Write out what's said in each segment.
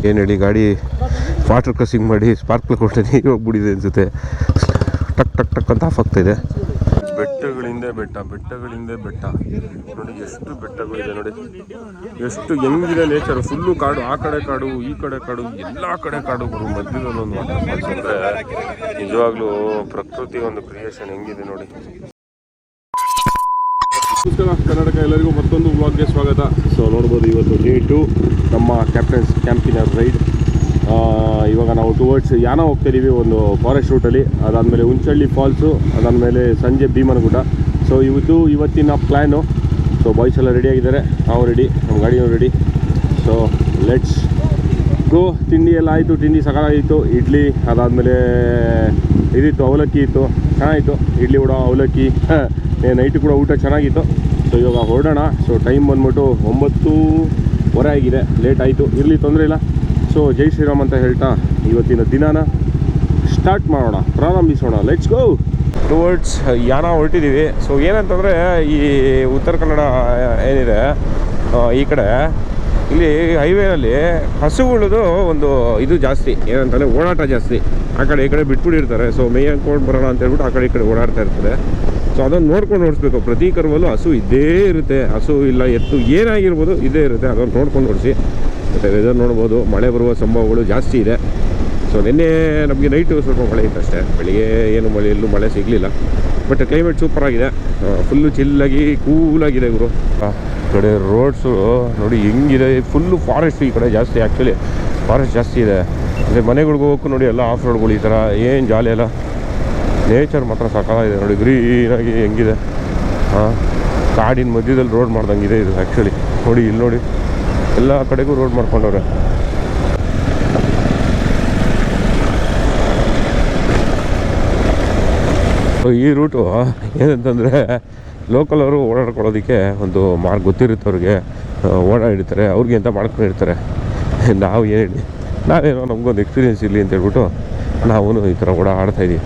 ಏನು ಹೇಳಿ, ಗಾಡಿ ವಾಟರ್ ಕ್ರಾಸಿಂಗ್ ಮಾಡಿ ಸ್ಪಾರ್ಕ್ಲ್ ಕೊಟ್ಟೆ ನೀರು ಹೋಗ್ಬಿಟ್ಟಿದೆ ಅನ್ಸುತ್ತೆ. ಟಕ್ ಟಕ್ ಟಕ್ ಅಂತ ಆಫ್ ಆಗ್ತಾಯಿದೆ. ಬೆಟ್ಟಗಳಿಂದ ಬೆಟ್ಟ, ಬೆಟ್ಟಗಳಿಂದ ಬೆಟ್ಟ. ನೋಡಿ ಎಷ್ಟು ಬೆಟ್ಟಗಳಿದೆ ನೋಡಿ, ಎಷ್ಟು ಹೆಂಗಿದೆ ನೇಚರ್. ಫುಲ್ಲು ಕಾಡು, ಆ ಕಡೆ ಕಾಡು ಈ ಕಡೆ ಕಾಡು, ಎಲ್ಲ ಕಡೆ ಕಾಡು. ಬರು ಮಧ್ಯದಲ್ಲಿ ಒಂದು ವಾಟರ್ ಫಾಲ್ಸ್ ಅಂದರೆ ನಿಜವಾಗ್ಲೂ ಪ್ರಕೃತಿ ಒಂದು ಕ್ರಿಯೇಷನ್ ಹೆಂಗಿದೆ ನೋಡಿ. ನಮಸ್ಕಾರ ಕರ್ನಾಟಕ, ಎಲ್ಲರಿಗೂ ಮತ್ತೊಂದು ವ್ಲಾಗ್ಗೆ ಸ್ವಾಗತ. ಸೊ ನೋಡ್ಬೋದು ಇವತ್ತು ಡೇ 2 ನಮ್ಮ ಕ್ಯಾಪ್ಟನ್ಸ್ ಕ್ಯಾಂಪಿನ ರೈಡ್. ಇವಾಗ ನಾವು ಟುವರ್ಡ್ಸ್ ಯಾನ ಹೋಗ್ತಾಯಿದ್ದೀವಿ, ಒಂದು ಫಾರೆಸ್ಟ್ ರೂಟಲ್ಲಿ. ಅದಾದಮೇಲೆ ಹುಂಚಳ್ಳಿ ಫಾಲ್ಸು, ಅದಾದಮೇಲೆ ಸಂಜೆ ಭೀಮನಗುಡ್ಡ. ಸೊ ಇವತ್ತಿನ ಪ್ಲ್ಯಾನು. ಸೊ ಬಾಯ್ಸ್ ಎಲ್ಲ ರೆಡಿಯಾಗಿದ್ದಾರೆ, ನಾವು ರೆಡಿ, ನಮ್ಮ ಗಾಡಿಯೂ ರೆಡಿ. So let's go. ತಿಂಡಿ ಎಲ್ಲ ಆಯಿತು, ತಿಂಡಿ ಸಕಾಲಾಗಿತ್ತು. ಇಡ್ಲಿ, ಅದಾದಮೇಲೆ ಇದಿತ್ತು, ಅವಲಕ್ಕಿ ಇತ್ತು, ಚೆನ್ನಾಗಿತ್ತು. ಇಡ್ಲಿ ಕೂಡ ಅವಲಕ್ಕಿ. ನೈಟು ಕೂಡ ಊಟ ಚೆನ್ನಾಗಿತ್ತು. ಸೊ ಇವಾಗ ಹೊರಡೋಣ. ಸೊ ಟೈಮ್ ಬಂದ್ಬಿಟ್ಟು 9:15 ಆಗಿದೆ, ಲೇಟ್ ಆಯಿತು, ಇರಲಿ ತೊಂದರೆ ಇಲ್ಲ. ಸೊ ಜೈ ಶ್ರೀರಾಮ್ ಅಂತ ಹೇಳ್ತಾ ಇವತ್ತಿನ ದಿನಾನ ಸ್ಟಾರ್ಟ್ ಮಾಡೋಣ, ಪ್ರಾರಂಭಿಸೋಣ. Let's go. ಟುವರ್ಡ್ಸ್ ಯಾನ ಹೊರಟಿದ್ದೀವಿ. ಸೊ ಏನಂತಂದರೆ ಈ ಉತ್ತರ ಕನ್ನಡ ಏನಿದೆ ಈ ಕಡೆ, ಇಲ್ಲಿ ಹೈವೇನಲ್ಲಿ ಹಸುಗಳದು ಒಂದು ಇದು ಜಾಸ್ತಿ, ಏನಂತಂದರೆ ಓಡಾಟ ಜಾಸ್ತಿ. ಆ ಕಡೆ ಈ ಕಡೆ ಬಿಟ್ಬಿಟ್ಟಿರ್ತಾರೆ. ಸೊ ಮೇಯ್ ಹಾಕ್ಕೊಂಡು ಬರೋಣ ಅಂತ ಹೇಳ್ಬಿಟ್ಟು ಆ ಕಡೆ ಈ ಕಡೆ ಓಡಾಡ್ತಾ ಇರ್ತದೆ. ಸೊ ಅದನ್ನು ನೋಡ್ಕೊಂಡು ಓಡಿಸ್ಬೇಕು. ಪ್ರತಿ ಕರ್ವಲ್ಲೂ ಹಸು ಇದ್ದೇ ಇರುತ್ತೆ, ಹಸು ಇಲ್ಲ ಎತ್ತು ಏನಾಗಿರ್ಬೋದು ಇದ್ದೇ ಇರುತ್ತೆ. ಅದನ್ನು ನೋಡ್ಕೊಂಡು ಓಡಿಸಿ. ಮತ್ತು ವೆದರ್ ನೋಡ್ಬೋದು, ಮಳೆ ಬರುವ ಸಂಭವಗಳು ಜಾಸ್ತಿ ಇದೆ. ಸೊ ನಿನ್ನೆ ನಮಗೆ ನೈಟು ಸ್ವಲ್ಪ ಮಳೆ ಇತ್ತು ಅಷ್ಟೇ, ಬೆಳಿಗ್ಗೆ ಏನು ಎಲ್ಲೂ ಮಳೆ ಸಿಗಲಿಲ್ಲ. ಬಟ್ ಕ್ಲೈಮೇಟ್ ಸೂಪರಾಗಿದೆ, ಫುಲ್ಲು ಚಿಲ್ಲಾಗಿ ಕೂಲಾಗಿದೆ ಗುರು. ಈ ಕಡೆ ರೋಡ್ಸು ನೋಡಿ ಹೆಂಗಿದೆ, ಫುಲ್ಲು ಫಾರೆಸ್ಟ್ ಈ ಕಡೆ ಜಾಸ್ತಿ. ಆ್ಯಕ್ಚುಲಿ ಫಾರೆಸ್ಟ್ ಜಾಸ್ತಿ ಇದೆ. ಅಂದರೆ ಮನೆಗಳಿಗೂ ಹೋಗಕ್ಕೂ ನೋಡಿ ಎಲ್ಲ ಆಫ್ ರೋಡ್ಗಳು ಈ ಥರ, ಏನು ಜಾಲಿ ಅಲ್ಲ. ನೇಚರ್ ಮಾತ್ರ ಸಕಾಲಾಗಿದೆ ನೋಡಿ, ಗ್ರೀನಾಗಿ ಹೆಂಗಿದೆ. ಕಾಡಿನ ಮಧ್ಯದಲ್ಲಿ ರೋಡ್ ಮಾಡ್ದಂಗಿದೆ ಇದು ಆ್ಯಕ್ಚುಲಿ. ನೋಡಿ ಇಲ್ಲಿ ನೋಡಿ, ಎಲ್ಲ ಕಡೆಗೂ ರೋಡ್ ಮಾಡ್ಕೊಂಡವ್ರೆ. ಈ ರೂಟು ಏನಂತಂದರೆ ಲೋಕಲ್ ಅವರು ಓಡಾಡ್ಕೊಳ್ಳೋದಕ್ಕೆ ಒಂದು ಮಾರ್ಗ ಗೊತ್ತಿರುತ್ತೆ ಅವ್ರಿಗೆ, ಓಡಾಡಿರ್ತಾರೆ, ಅವ್ರಿಗೆ ಅಂತ ಮಾಡ್ಕೊಂಡಿರ್ತಾರೆ. ನಾವು ಏನು ಹೇಳಿ, ನಾವೇನೋ ನಮಗೊಂದು ಎಕ್ಸ್ಪೀರಿಯೆನ್ಸ್ ಇರಲಿ ಅಂತ ಹೇಳ್ಬಿಟ್ಟು ನಾವು ಈ ಥರ ಓಡಾಡ್ತಾಯಿದ್ದೀವಿ.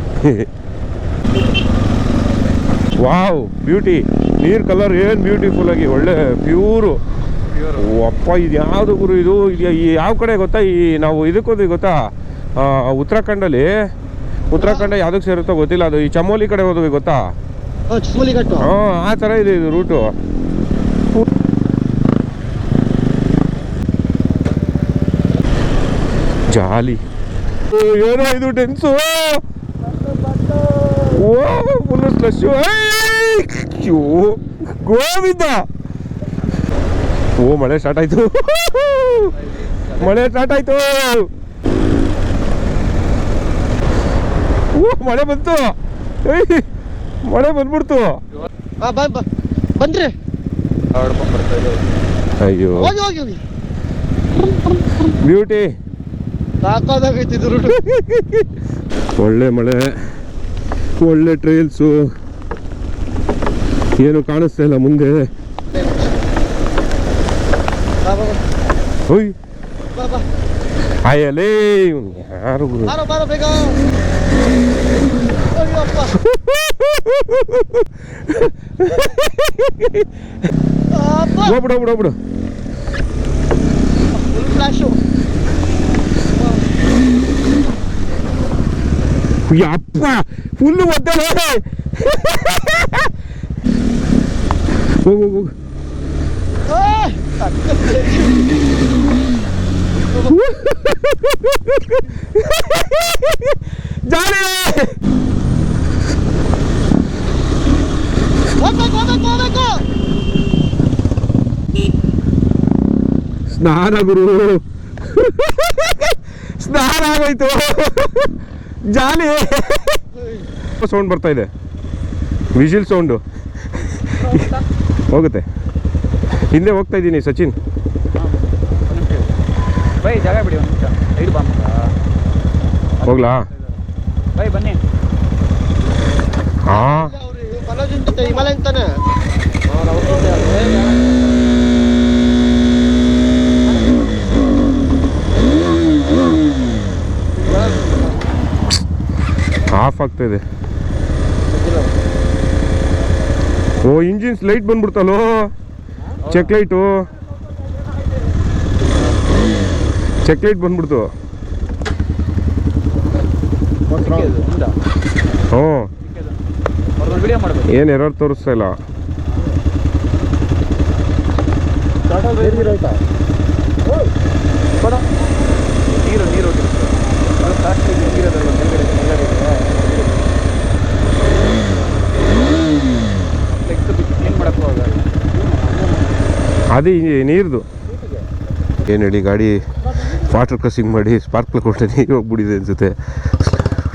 ವಾವ್, ಬ್ಯೂಟಿ, ನೀರು ಕಲರ್ ಏನು ಬ್ಯೂಟಿಫುಲ್ಲಾಗಿ ಒಳ್ಳೆ ಪ್ಯೂರು. ಅಪ್ಪ ಇದು ಯಾವುದು ಗುರು, ಇದು ಈ ಯಾವ ಕಡೆ ಗೊತ್ತಾ, ಈ ನಾವು ಇದಕ್ಕೆ ಹೋದ್ವಿ ಗೊತ್ತಾ, ಉತ್ತರಾಖಂಡಲ್ಲಿ, ಉತ್ತರಾಖಂಡ ಯಾವುದಕ್ಕೆ ಸೇರುತ್ತೋ ಗೊತ್ತಿಲ್ಲ, ಅದು ಈ ಚಮೋಲಿ ಕಡೆ ಹೋದ್ವಿ ಗೊತ್ತಾ. ಹಾಂ, ಆ ಥರ ಇದೆ ಇದು ರೂಟು. ಜಾಲಿ. ಏನೋ ಇದು ಟೆನ್ಸು, ಓ ಫುಲ್ಲು ಸ್ಲಶ್ಶು. ಗೋವಿಂದ, ಓ ಮಳೆ ಸ್ಟಾರ್ಟ್ ಆಯಿತು, ಮಳೆ ಸ್ಟಾರ್ಟ್ ಆಯಿತು. ಓ ಮಳೆ ಬಂತು, ಮಳೆ ಬಂದ್ಬಿಡ್ತು. ಬಂದ್ರಿ, ಅಯ್ಯೋ ಬ್ಯೂಟಿ, ಒಳ್ಳೆ ಮಳೆ, ಒಳ್ಳೆ ಟ್ರೈಲ್ಸು. ಏನು ಕಾಣಿಸ್ತಾ ಇಲ್ಲ ಮುಂದೆ. ಹೋಯ್ ಆಯಲೇ, ಯಾರು ಹೋಗ್ಬಿಡು ಹೋಗ್ಬಿಡು ಹೋಗ್ಬಿಡು. ಅಪ್ಪ ಫುಲ್ಲು ಒದ್ದೆ. ಹೋಗು ಹೋಗು. ಜಾಲಿ, ಸ್ನಾನ ಗುರು, ಸ್ನಾನ ಆಗೋಯ್ತು. ಜಾಲಿ. ಸೌಂಡ್ ಬರ್ತಾ ಇದೆ, ವಿಜಿಲ್ ಸೌಂಡು ಹೋಗುತ್ತೆ. ಹಿಂದೆ ಹೋಗ್ತಾ ಇದ್ದೀನಿ ಸಚಿನ್. ಬೈ ಜಾಗ ಬಿಡಿ, ಒಂದು ನಿಮಿಷ ಸೈಡ್ ಬಾ. ಹೋಗ್ಲಾ ಬೈ ಬನ್ನಿ. ಹಾಂ ಹಿಮಾಲಯ ಅಂತಾನೆ. ಆಫ್ ಆಗ್ತಾಯಿದೆ. ಓ ಇಂಜಿನ್ಸ್ ಲೈಟ್ ಬಂದ್ಬಿಡ್ತಲ್ಲೋ, ಚೆಕ್ ಲೈಟು ಬಂದ್ಬಿಡ್ತು. ಹ್ಞೂ ಏನು ಎರರ್ ತೋರಿಸ್ತಾ ಇಲ್ಲ. ಅದೇ ನೀರ್ದು ಏನು ಹೇಳಿ, ಗಾಡಿ ವಾಟರ್ ಕ್ರಾಸಿಂಗ್ ಮಾಡಿ ಸ್ಪಾರ್ಕ್ಲ್ ಕೊಟ್ಟೆ ನೀರು ಹೋಗ್ಬಿಟ್ಟಿದೆ ಅನ್ಸುತ್ತೆ.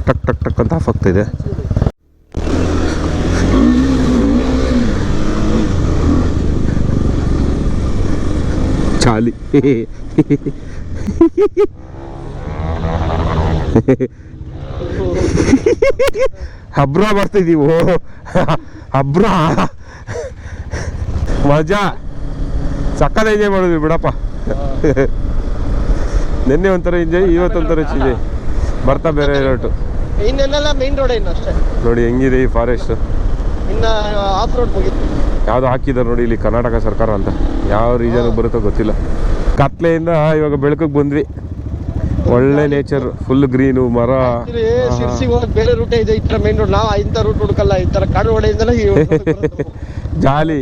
ಟಕ್ ಟಕ್ ಟಕ್ ಅಂತ ಆಫ್ ಆಗ್ತಾಯಿದೆ. ಚಾಲಿ ಹಬ್ರ ಬರ್ತಿದ್ದೀವೋ, ಹಬ್ರ ಮಜಾ ಸಕ್ಕದ ಎಂಜಾಯ್ ಮಾಡಿದ್ವಿ ಬಿಡಪ್ಪ. ನಿನ್ನೆ ಒಂಥರ ಎಂಜಾಯ್, ಇವತ್ತೊಂಥರ ಎಂಜಾಯ್. ಬರ್ತಾ ಬೇರೆ ರೋಟು ಇನ್ನೆಲ್ಲ ಮೇನ್ ರೋಡ್ ಇನ್ನು ಅಷ್ಟೇ. ನೋಡಿ ಹೆಂಗಿದೆ ಈ ಫಾರೆಸ್ಟ್. ಇನ್ನು ಆಫ್ ರೋಡ್ ಮುಗಿತು. ಯಾವುದು ಹಾಕಿದ್ದಾರೆ ನೋಡಿ ಇಲ್ಲಿ, ಕರ್ನಾಟಕ ಸರ್ಕಾರ ಅಂತ. ಯಾವ ರೀಜನ್ಗೆ ಬರುತ್ತೋ ಗೊತ್ತಿಲ್ಲ. ಕತ್ಲೆಯಿಂದ ಇವಾಗ ಬೆಳಕಿಗೆ ಬಂದ್ವಿ. ಒಳ್ಳೆ ನೇಚರ್, ಫುಲ್ ಗ್ರೀನು, ಮರ. ಶಿರ್ಸಿಗೆ ಹೋಗಕ್ ಬೇರೆ ರೂಟೇ ಇದೆ, ಈ ತರ ಮೇನ್ ರೋಡ್. ನಾವು ಇಂಥ ರೂಟ್ ಹುಡುಕಲ್ಲ, ಈ ತರ ಕಾಡು ಹೊಡೆಯಿಂದಲೇ ಜಾಲಿ.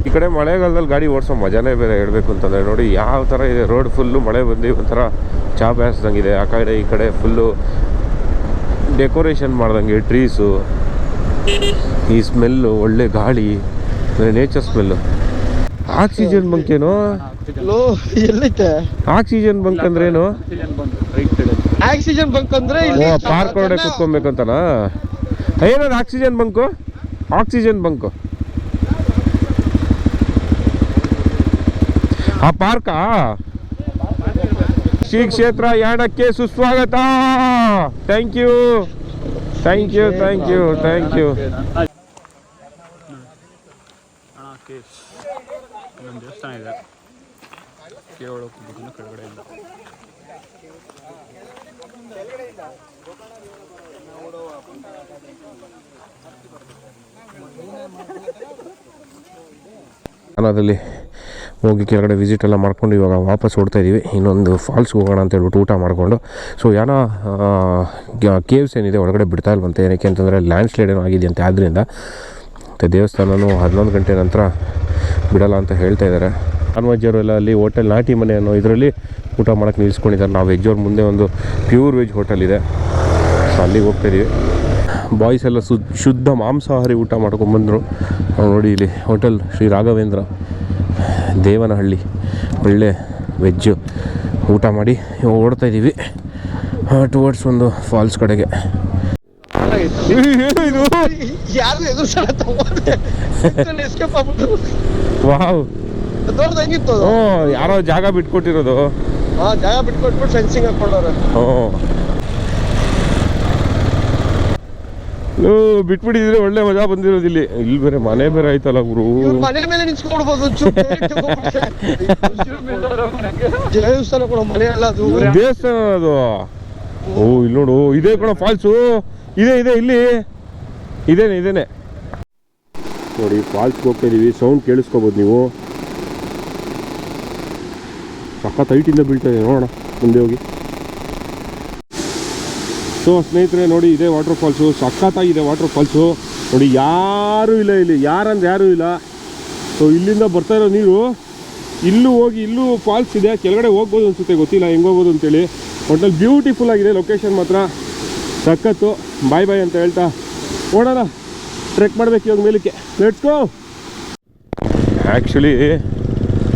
ಈ ಕಡೆ ಮಳೆಗಾಲದಲ್ಲಿ ಗಾಡಿ ಓಡಿಸೋ ಮಜಾನೇ ಬೇರೆ ಹೇಳ್ಬೇಕು ಅಂತಂದರೆ. ನೋಡಿ ಯಾವ ಥರ ಇದೆ ರೋಡ್, ಫುಲ್ಲು ಮಳೆ ಬಂದು ಒಂಥರ ಚಾ ಬೇಯಿಸ್ದಂಗಿದೆ. ಆ ಕಡೆ ಈ ಕಡೆ ಫುಲ್ಲು ಡೆಕೋರೇಷನ್ ಮಾಡ್ದಂಗೆ ಟ್ರೀಸು, ಈ ಸ್ಮೆಲ್ಲು, ಒಳ್ಳೆ ಗಾಳಿ, ನೇಚರ್ ಸ್ಮೆಲ್ಲು. ಆಕ್ಸಿಜನ್ ಬಂಕ್ ಏನು? ಎಲ್ಲೈತೆ ಆಕ್ಸಿಜನ್ ಬಂಕ್ ಅಂದ್ರೇನು? ಆಕ್ಸಿಜನ್ ಬಂಕ್ ಅಂದ್ರೆ ಪಾರ್ಕ್ ಒಳಗಡೆ ಕುತ್ಕೊಬೇಕಂತನಾ? ಏನದು ಆಕ್ಸಿಜನ್ ಬಂಕು? ಆಕ್ಸಿಜನ್ ಬಂಕು ಆ ಪಾರ್ಕಾ? ಶ್ರೀ ಕ್ಷೇತ್ರ ಯಾಣಕ್ಕೆ ಸುಸ್ವಾಗತ. Thank you thank you thank you thank you. ದೇವಸ್ಥಾನ ಇದೆ ಕೆಳಗಡೆಯಿಂದ. ಅದರಲ್ಲಿ ಹೋಗಿ ಕೆಳಗಡೆ ವಿಸಿಟ್ ಎಲ್ಲ ಮಾಡ್ಕೊಂಡು ಇವಾಗ ವಾಪಸ್ ಓಡ್ತಾ ಇದ್ದೀವಿ. ಇನ್ನೊಂದು ಫಾಲ್ಸ್ಗೆ ಹೋಗೋಣ ಅಂತ ಹೇಳ್ಬಿಟ್ಟು ಊಟ ಮಾಡಿಕೊಂಡು. ಸೊ ಏನೋ ಕೇವ್ಸ್ ಏನಿದೆ ಒಳಗಡೆ ಬಿಡ್ತಾ ಇಲ್ವಂತೆ. ಏನಕ್ಕೆ ಅಂತಂದರೆ ಲ್ಯಾಂಡ್ ಸ್ಲೈಡ್ ಏನೋ ಆಗಿದೆಯಂತೆ. ಆದ್ದರಿಂದ ಮತ್ತು ದೇವಸ್ಥಾನವೂ 11 ಗಂಟೆ ನಂತರ ಬಿಡಲ್ಲ ಅಂತ ಹೇಳ್ತಾ ಇದ್ದಾರೆ. ನಾನ್ ವೆಜ್ಜವರು ಎಲ್ಲ ಅಲ್ಲಿ ಹೋಟೆಲ್ ನಾಟಿ ಮನೆ ಅನ್ನೋ ಇದರಲ್ಲಿ ಊಟ ಮಾಡೋಕ್ಕೆ ನಿಲ್ಲಿಸ್ಕೊಂಡಿದ್ದಾರೆ. ನಾವು ವೆಜ್ಜವ್ರ ಮುಂದೆ ಒಂದು ಪ್ಯೂರ್ ವೆಜ್ ಹೋಟೆಲ್ ಇದೆ, ಸೊ ಅಲ್ಲಿಗೆ ಹೋಗ್ತಾಯಿದ್ದೀವಿ. ಬಾಯ್ಸ್ ಎಲ್ಲ ಶುದ್ಧ ಮಾಂಸಾಹಾರಿ ಊಟ ಮಾಡ್ಕೊಂಬಂದರು. ನೋಡಿ ಇಲ್ಲಿ ಹೋಟೆಲ್ ಶ್ರೀ ರಾಘವೇಂದ್ರ ದೇವನಹಳ್ಳಿ, ಒಳ್ಳೆ ವೆಜ್ಜು ಊಟ ಮಾಡಿ ಓಡ್ತಾಯಿದ್ದೀವಿ ಟುವರ್ಡ್ಸ್ ಒಂದು ಫಾಲ್ಸ್ ಕಡೆಗೆ. ಯಾರು ವಾವ್, ಯಾರೋ ಜಾಗ ಬಿಟ್ಕೊಟ್ಟಿರೋದು. ಜಾಗ ಬಿಟ್ಕೊಟ್ಬಿಟ್ಟು ಫೆನ್ಸಿಂಗ್ ಹಾಕೊಂಡವ್ರೆ. ಬಿಟ್ಬಿಟ್ಟಿದ್ರೆ ಒಳ್ಳೆ ಮಜಾ ಬಂದಿರೋದು. ಇಲ್ಲಿ ಬೇರೆ ಮನೆ ಬೇರೆ ಆಯ್ತಲ್ಲ ಗುರು. ಮನೆ ಮೇಲೆ ನಿಂತ್ಕೊಡ್ಬೋದು. ದೇವಸ್ಥಾನ ಕೂಡ ಮನೆ ಅಲ್ಲ ಅದು, ದೇವಸ್ಥಾನ ಅದು. ಓ ಇಲ್ಲಿ ನೋಡು, ಇದೇ ಕೂಡ ಫಾಲ್ಸು. ಇದೆ ಇಲ್ಲಿ ಇದೇನೆ ನೋಡಿ. ಫಾಲ್ಸ್ಗೆ ಹೋಗ್ತಾ ಇದೀವಿ. ಸೌಂಡ್ ಕೇಳಿಸ್ಕೋಬೋದು ನೀವು. ಸಖತ್ ಹೈಟಿಂದ ಬೀಳ್ತಾ ಇದೆ. ನೋಡೋಣ ಮುಂದೆ ಹೋಗಿ. ಸೊ ಸ್ನೇಹಿತರೆ ನೋಡಿ, ಇದೇ ವಾಟರ್ ಫಾಲ್ಸು. ಸಖತ್ತಾಗಿದೆ ವಾಟರ್ ಫಾಲ್ಸು. ನೋಡಿ ಯಾರೂ ಇಲ್ಲ ಇಲ್ಲಿ, ಯಾರೂ ಇಲ್ಲ. ಸೊ ಇಲ್ಲಿಂದ ಬರ್ತಾ ಇರೋ ನೀರು ಇಲ್ಲೂ ಹೋಗಿ, ಇಲ್ಲೂ ಫಾಲ್ಸ್ ಇದೆ. ಕೆಳಗಡೆ ಹೋಗ್ಬೋದು ಅನಿಸುತ್ತೆ, ಗೊತ್ತಿಲ್ಲ ಹೆಂಗೆ ಹೋಗ್ಬೋದು ಅಂತೇಳಿ. ಒಟ್ಟಲ್ಲಿ ಬ್ಯೂಟಿಫುಲ್ ಆಗಿದೆ ಲೊಕೇಶನ್ ಮಾತ್ರ ಸಖತ್ತು. ಬಾಯ್ ಅಂತ ಹೇಳ್ತಾ ಓಡೋಣ. ಟ್ರೆಕ್ ಮಾಡಬೇಕು ಇವಾಗ ಮೇಲಕ್ಕೆ. Let's go. ಆ್ಯಕ್ಚುಲಿ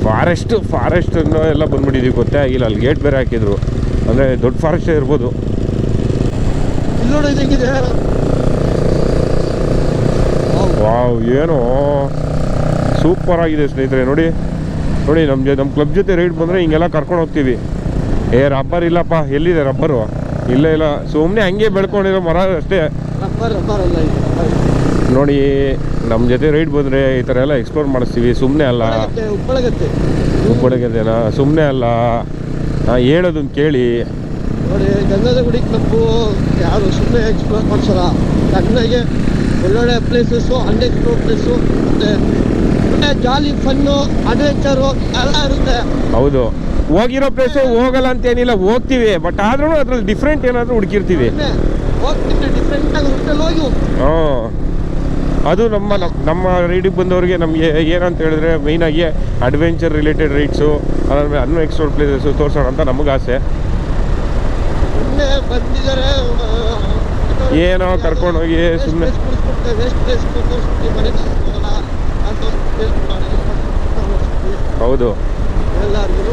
ಫಾರೆಸ್ಟ್ ಅನ್ನೋ ಎಲ್ಲ ಬಂದ್ಬಿಟ್ಟಿದ್ದೀವಿ, ಗೊತ್ತೇ ಆಗಿಲ್ಲ. ಅಲ್ಲಿ ಗೇಟ್ ಬೇರೆ ಹಾಕಿದ್ರು, ಅಂದರೆ ದೊಡ್ಡ ಫಾರೆಸ್ಟೇ ಇರ್ಬೋದು. ವಾವ್, ಏನೋ ಸೂಪರ್ ಆಗಿದೆ ಸ್ನೇಹಿತರೆ. ನೋಡಿ ನಮ್ಮ ಕ್ಲಬ್ ಜೊತೆ ರೈಡ್ ಬಂದರೆ ಹಿಂಗೆಲ್ಲ ಕರ್ಕೊಂಡು ಹೋಗ್ತೀವಿ. ರಬ್ಬರ್ ಇಲ್ಲಪ್ಪ, ಎಲ್ಲಿದೆ ರಬ್ಬರು? ಇಲ್ಲ, ಸುಮ್ಮನೆ ಹಂಗೆ ಬೆಳ್ಕೊಂಡಿರೋ ಮರ ಅಷ್ಟೇ. ನೋಡಿ ನಮ್ಮ ಜೊತೆ ರೈಡ್ ಬಂದರೆ ಈ ಥರ ಎಲ್ಲ ಎಕ್ಸ್ಪ್ಲೋರ್ ಮಾಡಿಸ್ತೀವಿ. ಸುಮ್ಮನೆ ಅಲ್ಲ, ಉಪ್ಪಳಗದೇನಾ? ಸುಮ್ಮನೆ ಅಲ್ಲ, ಹೇಳೋದನ್ನ ಕೇಳಿ. ನೋಡಿ ಗಂಗಾದ ಗುಡಿ ಕ್ಲಬ್ಬು ಯಾರು ಸುಮ್ಮನೆ ಎಕ್ಸ್ಪ್ಲೋರ್ ಮಾಡ್ಸಲ್ಲ. ಚೆನ್ನಾಗಿ ಒಳ್ಳೊಳ್ಳೆ ಪ್ಲೇಸಸ್ಸು, ಅನ್ಎಕ್ಸ್ಪ್ಲೋರ್ಡ್ ಪ್ಲೇಸು, ಮತ್ತೆ ಒಳ್ಳೆ ಜಾಲಿ ಫನ್ನು ಅಡ್ವೆಂಚರು ಎಲ್ಲ ಇರುತ್ತೆ. ಹೌದು, ಹೋಗಿರೋ ಪ್ಲೇಸು ಹೋಗಲ್ಲ ಅಂತೇನಿಲ್ಲ, ಹೋಗ್ತೀವಿ. ಬಟ್ ಆದ್ರೂ ಅದ್ರಲ್ಲಿ ಡಿಫ್ರೆಂಟ್ ಏನಾದರೂ ಹುಡುಕಿರ್ತೀವಿ. ಹೋಗ್ತೀವಿ ಡಿಫ್ರೆಂಟಾಗಿ ರೂಟಲ್ಲಿ ಹೋಗಿ. ಹಾಂ, ಅದು ನಮ್ಮ ರೈಡಿಗೆ ಬಂದವ್ರಿಗೆ ನಮಗೆ ಏನಂತ ಹೇಳಿದ್ರೆ ಮೇಯ್ನಾಗಿ ಅಡ್ವೆಂಚರ್ ರಿಲೇಟೆಡ್ ರೈಡ್ಸು, ಅದಾದ್ಮೇಲೆ ಅನ್ಎಕ್ಸ್ಪ್ಲೋರ್ಡ್ ಪ್ಲೇಸಸ್ಸು ತೋರಿಸೋಣ ಅಂತ ನಮಗೆ ಆಸೆ. ಸುಮ್ಮನೆ ಬಂದಿದ್ದಾರೆ ಏನೋ ಕರ್ಕೊಂಡೋಗಿ ಸುಮ್ಮನೆ ಹೌದು, ಎಲ್ಲರಿಗೂ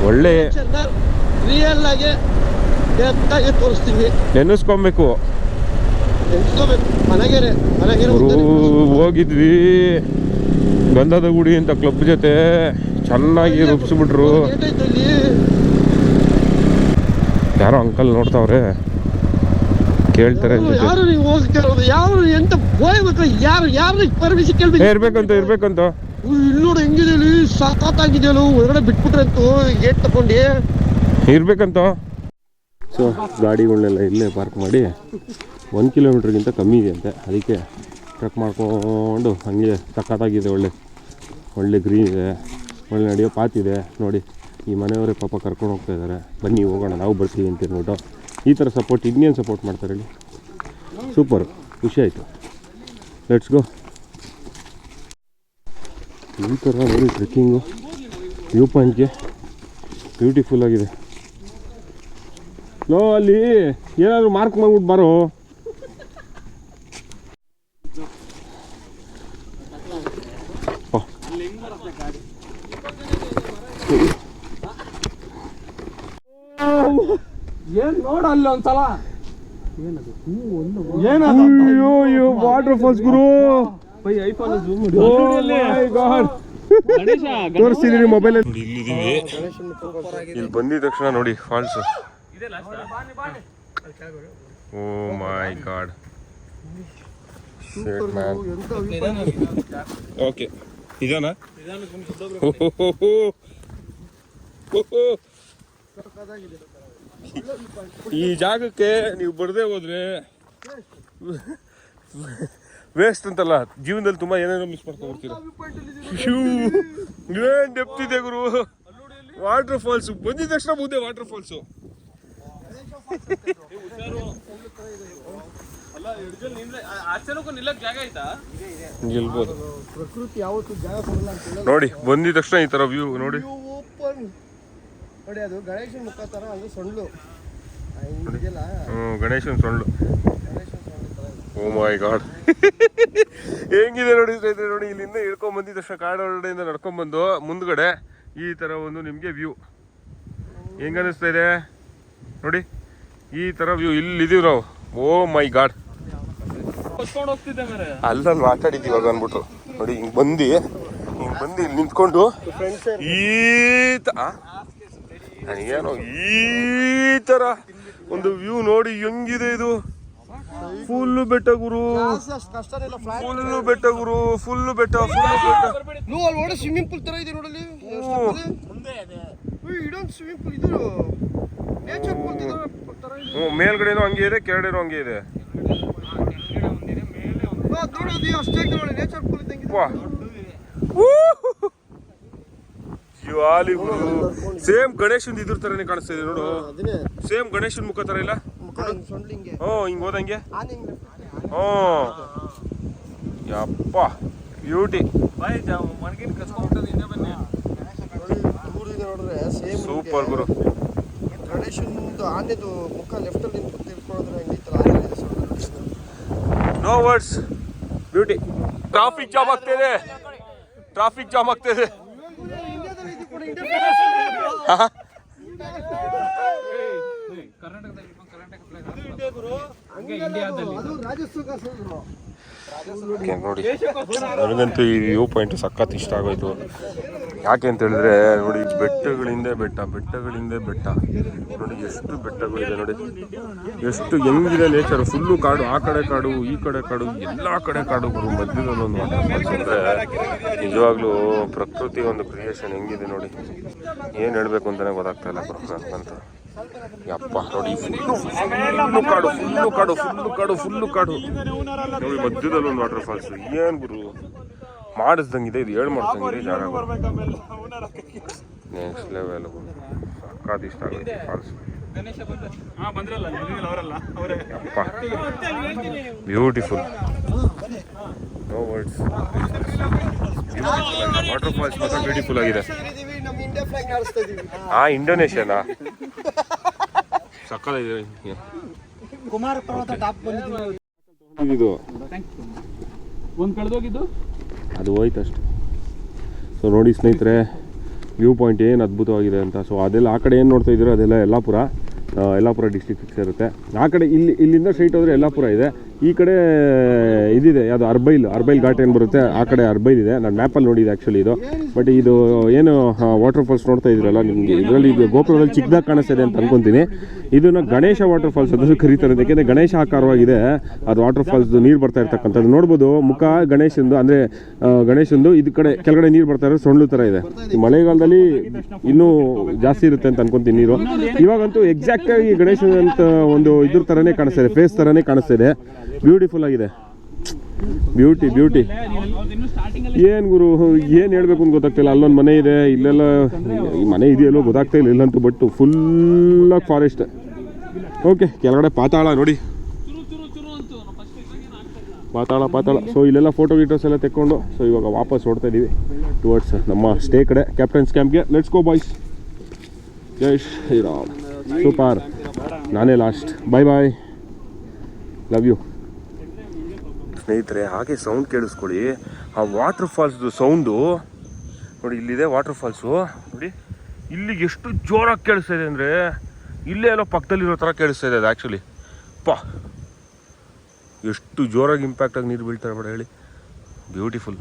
ಒಳ್ಳೆ ರಿಯಲ್ ಆಗಿ ಡೆಪ್ತಾಗಿ ತೋರಿಸ್ತೀವಿ. ನೆನೆಸ್ಕೊಬೇಕು. ಮನೆಗೆರೆ ಹೋಗಿದ್ವಿ ಗಂಧದ ಗುಡಿ ಅಂತ ಕ್ಲಬ್ ಜೊತೆ ಚೆನ್ನಾಗಿ ರೂಪಿಸ್ಬಿಟ್ರು. ಯಾರೋ ಅಂಕಲ್ ನೋಡ್ತಾವ್ರೆ, ಕೇಳ್ತಾರೆ ಯಾರು ನೀವು ಹೋಗ್ತಿರೋದು, ಯಾರು ಎಂತ ಹೋಗ್ಬೇಕು, ಯಾರು ಪರ್ಮಿಷನ್ ಕೇಳ್ಬೇಕು. ಇರ್ಬೇಕಂತ ಇಲ್ಲಿ ನೋಡಿ ಹೆಂಗಿದೆ, ಸಾಕಾಗಿದೆಯಲ್ಲ ಹೊರಗಡೆ ಬಿಟ್ಬಿಟ್ರೆ ಅಂತೂ ಗೇಟ್ ತಗೊಂಡು ಇರ್ಬೇಕಂತ. ಸೊ ಗಾಡಿಗಳನ್ನೆಲ್ಲ ಇಲ್ಲೇ ಪಾರ್ಕ್ ಮಾಡಿ 1 ಕಿಲೋಮೀಟ್ರ್ಗಿಂತ ಕಮ್ಮಿ ಇದೆ ಅಂತೆ, ಅದಕ್ಕೆ ಟ್ರಕ್ ಮಾಡ್ಕೊಂಡು ಹಂಗೆ ಸಖತ್ತಾಗಿದೆ. ಒಳ್ಳೆ ಗ್ರೀನ್ ಇದೆ, ಒಳ್ಳೆ ನಡೆಯೋ ಪಾತಿದೆ ನೋಡಿ. ಈ ಮನೆಯವರೇ ಪಾಪ ಕರ್ಕೊಂಡು ಹೋಗ್ತಾ ಇದ್ದಾರೆ, ಬನ್ನಿ ಹೋಗೋಣ ನಾವು ಬರ್ತೀವಿ ಅಂತ ಹೇಳ್ಬಿಟ್ಟು. ಈ ಥರ ಸಪೋರ್ಟ್ ಇನ್ನೇನು ಸಪೋರ್ಟ್ ಮಾಡ್ತಾರೆ ಹೇಳಿ. ಸೂಪರ್, ಖುಷಿ ಆಯಿತು. Let's go. ಈ ಥರ ನೋಡಿ ಟ್ರೆಕ್ಕಿಂಗು, ವ್ಯೂ ಪಾಯಿಂಟ್ಗೆ ಬ್ಯೂಟಿಫುಲ್ ಆಗಿದೆ. ಲೋ ಅಲ್ಲಿ ಏನಾದರೂ ಮಾರ್ಕ್ ಮಾಡ್ಬಿಟ್ಟು ಬಾರೋ. ಏನ್ ನೋಡಲ್ಲ ಒಂದ್ಸಲ ಏನದು ವಾಟರ್ ಫಾಲ್ಸ್ ಗುರು. ತೋರಿಸ್ತಿದ್ದೀರಿ ಮೊಬೈಲ್ ಅಲ್ಲಿ. ಇಲ್ಲಿದ್ದೀವಿ, ಇಲ್ಲಿ ಬಂದಿದ ತಕ್ಷಣ ನೋಡಿ ಫಾಲ್ಸ್. ಓ ಮೈ ಗಾಡ್, ಶಿಟ್ ಮ್ಯಾನ್. ಓಕೆ, ಇದಾನಾ? ಈ ಜಾಗಕ್ಕೆ ನೀವು ಬರದೇ ಹೋದ್ರೆ ವೇಸ್ಟ್ ಅಂತಲ್ಲ, ಜೀವನದಲ್ಲಿ ತುಂಬಾ ಏನೇನೋ ಮಿಸ್ ಮಾಡ್ಕೊಂಡ್ಬಿಡ್ತೀರ. ಏನ್ ಡೆಪ್ತ್ ಇದೆ ಗುರು. ವಾಟರ್ ಫಾಲ್ಸ್ ಬಂದಿದ ತಕ್ಷಣ ಮುಂದೆ ವಾಟರ್ ಫಾಲ್ಸು. ನಿಲ್ಬೋದು ನೋಡಿ, ಬಂದಿದ ತಕ್ಷಣ ಈ ತರ ವ್ಯೂ ನೋಡಿ. ನೋಡಿ ಅದು ಗಣೇಶನ ಮುಖ ತರ, ಅದು ಸೊಂಡ್ಲು. ಗಣೇಶನ್ ಸೊಂಡ್ಲು. ಓ ಮೈ ಗಾಡ್, ಹೆಂಗಿದೆ ನೋಡಿ ಸ್ನೇಹಿತರೆ. ನೋಡಿ ಇಲ್ಲಿಂದ ಇಳ್ಕೊಂಡ್ ಬಂದಿದ ತಕ್ಷಣ ಕಾಡೊಳಗಡೆಯಿಂದ ನಡ್ಕೊಂಡ್ ಬಂದು ಮುಂದ್ಗಡೆ ಈ ತರ ಒಂದು ನಿಮ್ಗೆ ವ್ಯೂ ಹೆಂಗ ಅನಿಸ್ತಾ ಇದೆ ನೋಡಿ. ಈ ತರ ವ್ಯೂ ಇಲ್ಲಿದೀವಿ ನಾವು. ಓ ಮೈ ಗಾಡ್, ಅಲ್ಲಲ್ಲಿ ಮಾತಾಡಿದ್ವಿ ಇವಾಗ ಅಂದ್ಬಿಟ್ರು ನೋಡಿ. ಹಿಂಗ್ ಬಂದು ಇಲ್ಲಿ ನಿಂತ್ಕೊಂಡು ನನಗೇನೋ ಈ ತರ ಒಂದು ವ್ಯೂ ನೋಡಿ ಹೆಂಗಿದೆ ಇದು. ಫುಲ್ಲು ಬೆಟ್ಟ ಗುರು, ಫುಲ್ಲು ಬೆಟ್ಟ ಗುರು, ಫುಲ್ಲು ಬೆಟ್ಟ. ಸ್ವಿಮ್ಮಿಂಗ್ ಪೂಲ್ ತರ ಇದೆ ನೋಡಲ್ಲಿ. ಇದೊಂದು ಸ್ವಿಮ್ಮಿಂಗ್ ಪೂಲ್, ಇದು ನೇಚರ್ ಪೂಲ್ ತರ ಇದೆ. ಮೇಲ್ಗಡೆನೂ ಹಂಗೆ ಇದೆ, ಕೆಳಗಡೆನೂ ಹಂಗೆ ಇದೆ. ನೇಚರ್ ಪೂಲ್ ಇದ್ದಂಗಿದೆ. ಸೇಮ್ ಗಣೇಶನ್ ಇದ್ರ ತರನೇ ಕಾಣಿಸ್ತಾ ಇದೆ ನೋಡು. ಸೇಮ್ ಗಣೇಶನ್ ಮುಖ ತರ ಇಲ್ಲ. ಹಿಂಗ್ ಹೋದಂಗೆ. ಯಪ್ಪ ಬ್ಯೂಟಿ, ಸೂಪರ್ ಗುರು. ಗಣೇಶನ್ ಆನೆದು ಮುಖ ಲೆಫ್ಟ್ ಅಲ್ಲಿ no words, beauty. Traffic jam ಆಗ್ತಿದೆ, ಟ್ರಾಫಿಕ್ ಜಾಮ್ ಆಗ್ತಿದೆ. ನೋಡಿ ನನಗಂತೂ ಈ ವ್ಯೂ ಪಾಯಿಂಟ್ ಸಖತ್ ಇಷ್ಟ ಆಗೋಯ್ತು. ಯಾಕೆ ಅಂತ ಹೇಳಿದ್ರೆ ನೋಡಿ, ಬೆಟ್ಟಗಳಿಂದ ಬೆಟ್ಟ ನೋಡಿ, ಎಷ್ಟು ಬೆಟ್ಟಗಳಿದೆ ನೋಡಿ, ಎಷ್ಟು ಹೆಂಗಿದೆ ನೇಚರ್. ಫುಲ್ಲು ಕಾಡು, ಆ ಕಡೆ ಕಾಡು ಈ ಕಡೆ ಕಾಡು, ಎಲ್ಲ ಕಡೆ ಕಾಡು ಗುರು. ಮಧ್ಯದಲ್ಲಿ ಒಂದು ವಾಟರ್ ಫಾಲ್ಸ್ ಅಂದರೆ ನಿಜವಾಗ್ಲೂ ಪ್ರಕೃತಿ ಒಂದು ಕ್ರಿಯೇಷನ್ ಹೆಂಗಿದೆ ನೋಡಿ. ಏನು ಹೇಳಬೇಕು ಅಂತಲೇ ಗೊತ್ತಾಗ್ತಾ ಇಲ್ಲ ಗುರು ನನಗಂತೂ. ಯಪ್ಪ ನೋಡಿ ಫುಲ್ಲು ಕಾಡು ನೋಡಿ ಮಧ್ಯದಲ್ಲಿ ಒಂದು ವಾಟರ್ ಫಾಲ್ಸ್. ಏನು ಗುರು ಮಾಡಿಸ್ದಂಗಿದೆ ಇದು, ಹೇಳಿ ಮಾಡಿಸ್ದಂಗಿದೆ ಜಾಗ. ನೆಕ್ಸ್ಟ್ ಲೆವೆಲ್ ಸಕ್ಕಾದಿಷ್ಟ ಆಗುತ್ತೆ ಫಾಲ್ಸ್. ಯಪ್ಪ beautiful, no words. Waterfalls ಮಾತ್ರ ಬ್ಯೂಟಿಫುಲ್ ಆಗಿದೆ. ಇಂಡೋನೇಷ್ಯಾನಾ ಸಕ್ಕತ್ತಾಗಿದೆ. ಇದು ಅದು ಹೋಯ್ತು ಅಷ್ಟೆ. ಸೊ ನೋಡಿ ಸ್ನೇಹಿತರೆ, ವ್ಯೂ ಪಾಯಿಂಟ್ ಏನು ಅದ್ಭುತವಾಗಿದೆ ಅಂತ. ಸೊ ಅದೆಲ್ಲ ಆ ಕಡೆ ಏನು ನೋಡ್ತಾ ಇದ್ದೀರೋ ಅದೆಲ್ಲ ಯಲ್ಲಾಪುರ ಡಿಸ್ಟ್ರಿಕ್ಟ್ ಸೇರುತ್ತೆ. ಆ ಕಡೆ ಇಲ್ಲಿಂದ ಸ್ಟ್ರೈಟ್ ಹೋದರೆ ಯಲ್ಲಾಪುರ ಇದೆ. ಈ ಕಡೆ ಇದಿದೆ, ಯಾವುದು ಅರ್ಬೈಲ್ ಘಾಟ್ ಏನು ಬರುತ್ತೆ, ಆ ಕಡೆ ಅರ್ಬೈಲ್ ಇದೆ. ನಾನು ಮ್ಯಾಪಲ್ಲಿ ನೋಡಿದೆ ಆ್ಯಕ್ಚುಲಿ ಇದು. ಬಟ್ ಇದು ಏನು ವಾಟರ್ ಫಾಲ್ಸ್ ನೋಡ್ತಾ ಇದ್ರಲ್ಲ ನಿಮಗೆ, ಇದರಲ್ಲಿ ಗೋಪುರದಲ್ಲಿ ಚಿಕ್ಕದಾಗಿ ಕಾಣಿಸ್ತಿದೆ ಅಂತ ಅನ್ಕೊತೀನಿ. ಇದನ್ನು ಗಣೇಶ ವಾಟರ್ ಫಾಲ್ಸ್ ಅದನ್ನು ಕರೀತಾರೆ, ಯಾಕೆಂದರೆ ಗಣೇಶ ಆಕಾರವಾಗಿದೆ ಅದು ವಾಟರ್ ಫಾಲ್ಸ್. ನೀರು ಬರ್ತಾ ಇರ್ತಕ್ಕಂಥದ್ದು ನೋಡ್ಬೋದು. ಮುಖ ಗಣೇಶಂದು, ಅಂದರೆ ಗಣೇಶಂದು ಇದು ಕಡೆ ಕೆಳಗಡೆ ನೀರು ಬರ್ತಾ ಇರೋದು ಸೊಳ್ಳು ಥರ ಇದೆ. ಈ ಮಳೆಗಾಲದಲ್ಲಿ ಇನ್ನೂ ಜಾಸ್ತಿ ಇರುತ್ತೆ ಅಂತ ಅನ್ಕೊತೀನಿ ನೀರು. ಇವಾಗಂತೂ ಎಕ್ಸಾಕ್ಟಾಗಿ ಗಣೇಶನ ಅಂತ ಒಂದು ಇದ್ರ ಥರನೇ ಕಾಣಿಸ್ತಾ ಇದೆ, ಫೇಸ್ ಥರನೇ ಕಾಣಿಸ್ತಾ ಇದೆ. ಬ್ಯೂಟಿಫುಲ್ ಆಗಿದೆ, ಬ್ಯೂಟಿ. ಏನು ಗುರು ಏನು ಹೇಳ್ಬೇಕು ಅಂತ ಗೊತ್ತಾಗ್ತಿಲ್ಲ. ಅಲ್ಲೊಂದು ಮನೆ ಇದೆ, ಇಲ್ಲೆಲ್ಲ ಈ ಮನೆ ಇದೆಯಲ್ಲೋ ಗೊತ್ತಾಗ್ತಾ ಇಲ್ಲ ಇಲ್ಲಂತೂ. ಬಟ್ ಫುಲ್ಲಾಗಿ ಫಾರೆಸ್ಟ್. ಓಕೆ, ಕೆಳಗಡೆ ಪಾತಾಳ ನೋಡಿ, ಪಾತಾಳ. ಸೊ ಇಲ್ಲೆಲ್ಲ ಫೋಟೋ ಗೀಟೋಸ್ ಎಲ್ಲ ತೆಕ್ಕೊಂಡು ಸೊ ಇವಾಗ ವಾಪಸ್ ಹೊಡ್ತಾ ಇದ್ದೀವಿ ಟುವರ್ಡ್ಸ್ ನಮ್ಮ ಸ್ಟೇ ಕಡೆ, ಕ್ಯಾಪ್ಟನ್ಸ್ ಕ್ಯಾಂಪ್ಗೆ. Let's go boys. ಜೈ ಶ್ರೀರಾಮ್. ಸೂಪರ್. ನಾನೇ ಲಾಸ್ಟ್. Bye, love you. ಸ್ನೇಹಿತರೆ, ಹಾಗೆ ಸೌಂಡ್ ಕೇಳಿಸ್ಕೊಳ್ಳಿ. ಆ ವಾಟರ್ ಫಾಲ್ಸ್ದು ಸೌಂಡು ನೋಡಿ, ಇಲ್ಲಿದೆ ವಾಟರ್ ಫಾಲ್ಸು ನೋಡಿ. ಇಲ್ಲಿಗೆ ಎಷ್ಟು ಜೋರಾಗಿ ಕೇಳಿಸ್ತಾ ಇದೆ ಅಂದರೆ, ಇಲ್ಲೇ ಎಲ್ಲೋ ಪಕ್ಕದಲ್ಲಿರೋ ಥರ ಕೇಳಿಸ್ತಾ ಇದೆ ಅದು ಆ್ಯಕ್ಚುಲಿ. ಎಷ್ಟು ಜೋರಾಗಿ ಇಂಪ್ಯಾಕ್ಟಾಗಿ ನೀರು ಬೀಳ್ತಾರೆ ಬೇಡ ಹೇಳಿ. ಬ್ಯೂಟಿಫುಲ್.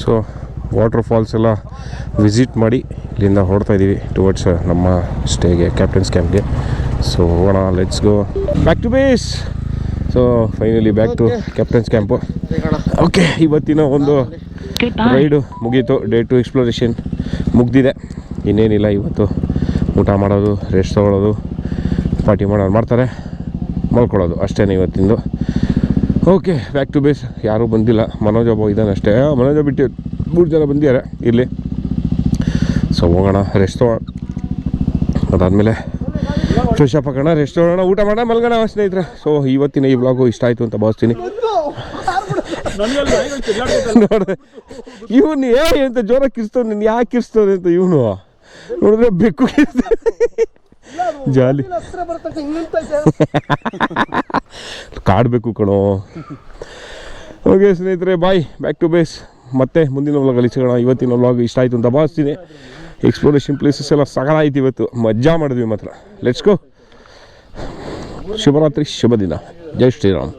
ಸೊ ವಾಟರ್ ಫಾಲ್ಸ್ ಎಲ್ಲ ವಿಸಿಟ್ ಮಾಡಿ ಇಲ್ಲಿಂದ ಹೊರಡ್ತಾ ಇದ್ದೀವಿ ಟುವರ್ಡ್ಸ್ ನಮ್ಮ ಸ್ಟೇಗೆ, ಕ್ಯಾಪ್ಟನ್ಸ್ ಕ್ಯಾಂಪ್ಗೆ. ಸೊ ಹೋಗೋಣ, let's go back to base. So finally back to captain's camp. Okay, ಇವತ್ತಿನ ಒಂದು ರೈಡು ಮುಗೀತು. ಡೇ 2 ಎಕ್ಸ್ಪ್ಲೋರೇಷನ್ ಮುಗ್ದಿದೆ. ಇನ್ನೇನಿಲ್ಲ, ಇವತ್ತು ಊಟ ಮಾಡೋದು, ರೆಸ್ಟ್ ತೊಗೊಳ್ಳೋದು, ಪಾರ್ಟಿ ಮಾಡ್ತಾರೆ, ಮಲ್ಕೊಳ್ಳೋದು ಅಷ್ಟೇ ಇವತ್ತಿಂದು. Okay, back to base. ಯಾರೂ ಬಂದಿಲ್ಲ, ಮನೋಜ್ ಒಬ್ಬ ಇದ್ದಾನೆ ಅಷ್ಟೇ. ಮನೋಜ ಬಿಟ್ಟು 3 ಜನ ಬಂದಿದ್ದಾರೆ ಇಲ್ಲಿ. ಸೊ ಹೋಗೋಣ, ರೆಸ್ಟ್ ತೊಗೊಳ್ಳೋಣ. ಅದಾದಮೇಲೆ ಫ್ರೆಶ್ ಅಪ್ ಹಾಕೋಣ, ರೆಸ್ಟ್ ತೊಗೊಳ್ಳೋಣ, ಊಟ ಮಾಡೋಣ, ಮಲ್ಗೋಣ ಸ್ನೇಹಿತರೆ. ಸೊ ಇವತ್ತಿನ ಈ ವ್ಲಾಗು ಇಷ್ಟ ಆಯಿತು ಅಂತ ಭಾವಿಸ್ತೀನಿ. ನೋಡಿದೆ ಇವನು ಅಂತ ಜೋರಾಗಿ ಕಿರ್ಸ್ತವ್ನು, ನೀನು ಯಾಕೆ ಕಿರ್ಸ್ತವ್ನೆ ಅಂತ ಇವನು ನೋಡಿದ್ರೆ ಬೆಕ್ಕು ಜಾಲಿ ಕಾಡಬೇಕು ಕಣೋ. ಓಕೆ ಸ್ನೇಹಿತರೆ, ಬಾಯ್, ಬ್ಯಾಕ್ ಟು ಬೇಸ್. ಮತ್ತೆ ಮುಂದಿನ ವ್ಲಾಗಲ್ಲಿ ಸಿಗೋಣ. ಇವತ್ತಿನ ವ್ಲಾಗ್ ಇಷ್ಟ ಆಯಿತು ಅಂತ ಭಾವಿಸ್ತೀನಿ. ಎಕ್ಸ್ಪ್ಲೋರೇಷನ್ ಪ್ಲೇಸಸ್ ಎಲ್ಲ ಸಗಲಾಯ್ತು ಇವತ್ತು, ಮಜಾ ಮಾಡಿದ್ವಿ ಮಾತ್ರ. Let's go. ಶುಭರಾತ್ರಿ, ಶುಭ ದಿನ. ಜೈ ಶ್ರೀರಾಮ್.